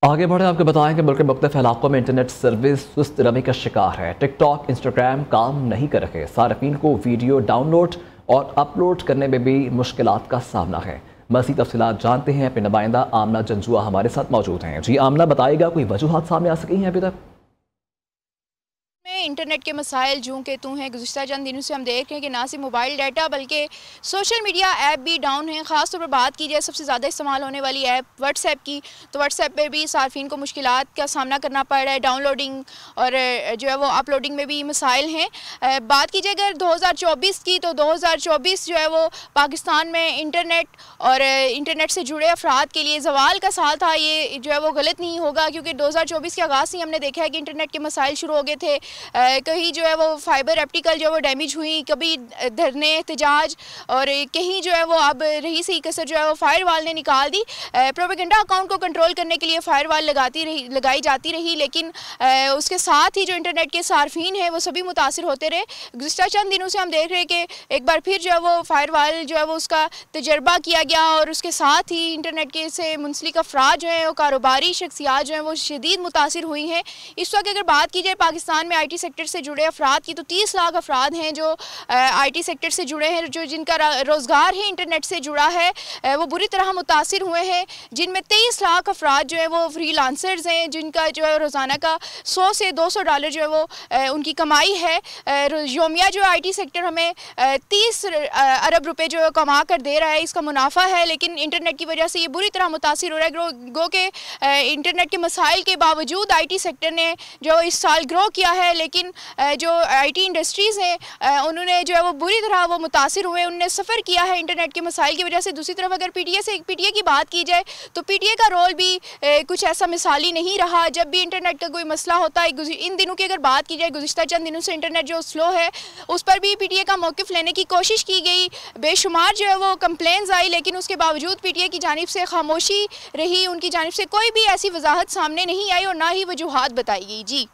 आगे बढ़े आपको बताएं कि मुल्क के मुख्तलिफ इलाकों में इंटरनेट सर्विस सुस्त रमी का शिकार है। टिकटॉक, इंस्टाग्राम काम नहीं कर रहे। सार्फिन को वीडियो डाउनलोड और अपलोड करने में भी मुश्किलात का सामना है। मज़ीद तफसीलात जानते हैं, अपने नुमाइंदा आमना जंजुआ हमारे साथ मौजूद हैं। जी आमना, बताइएगा कोई वजूहात सामने आ सकी हैं अभी तक? इंटरनेट के मसाइल जूँ के तू हैं। गुज़िश्ता चंद दिनों से हम देख रहे हैं कि ना सिर्फ मोबाइल डाटा बल्कि सोशल मीडिया ऐप भी डाउन हैं। ख़ास तौर पर बात की जाए सबसे ज़्यादा इस्तेमाल होने वाली ऐप व्हाट्सएप की, तो व्हाट्सएप पर भी सार्फिन को मुश्किलात का सामना करना पड़ रहा है। डाउनलोडिंग और जो है वो अपलोडिंग में भी मसाइल हैं। बात की जाए अगर 2024 की, तो 2024 जो है वो पाकिस्तान में इंटरनेट और इंटरनेट से जुड़े अफराद के लिए जवाल का साल था। ये जो है वो गलत नहीं होगा, क्योंकि 2024 के आगाज़ से ही हमने देखा है कि इंटरनेट के मसाइल शुरू हो गए थे। कहीं जो है वो फाइबर ऑप्टिकल जो है वो डैमेज हुई, कभी धरने एहतजाज, और कहीं जो है वो अब रही सही कसर जो है वो फायरवॉल ने निकाल दी। प्रोपेगेंडा अकाउंट को कंट्रोल करने के लिए फायरवॉल लगाई जाती रही, लेकिन उसके साथ ही जो इंटरनेट के सार्फिन हैं वो सभी मुतासिर होते रहे। गुज़िश्ता चंद दिनों से हम देख रहे हैं कि एक बार फिर जो है वो फायरवॉल जो है वो उसका तजर्बा किया गया, और उसके साथ ही इंटरनेट के से मुंसलिक अफराद जो हैं वो कारोबारी शख्सियात जो हैं वो शदीद मुतासिर हुई हैं। इस वक्त अगर बात की जाए पाकिस्तान में IT सेक्टर से जुड़े अफराद की, तो 30 लाख अफराद हैं जो IT सेक्टर से जुड़े हैं, जो जिनका रोज़गार ही इंटरनेट से जुड़ा है, वो बुरी तरह मुतासिर हुए हैं। जिनमें 23 लाख अफराद जो है वो फ्रीलांसर्स हैं, जिनका जो है रोज़ाना का $100 से $200 जो है वो उनकी कमाई है। योमिया जो IT सेक्टर हमें 30 अरब रुपए जो है कमा कर दे रहा है, इसका मुनाफा है, लेकिन इंटरनेट की वजह से ये बुरी तरह मुतासिर हो रहा है। गो के इंटरनेट के मसाइल के बावजूद IT सेक्टर ने जो इस साल ग्रो किया है, लेकिन जो IT इंडस्ट्रीज़ हैं उन्होंने जो है वो बुरी तरह वो मुतासिर हुए, उन्होंने सफ़र किया है इंटरनेट के मसाइल की वजह से। दूसरी तरफ अगर PTA की बात की जाए, तो PTA का रोल भी कुछ ऐसा मिसाली नहीं रहा। जब भी इंटरनेट का कोई मसला होता है, इन दिनों की अगर बात की जाए, गुज़िश्ता चंद दिनों से इंटरनेट जो स्लो है उस पर भी PTA का मौक़िफ़ लेने की कोशिश की गई। बेशुमार जो है वो कंप्लेंट्स आई, लेकिन उसके बावजूद PTA की जानिब से खामोशी रही। उनकी जानिब से कोई भी ऐसी वजाहत सामने नहीं आई और ना ही वजूहात बताई गई। जी।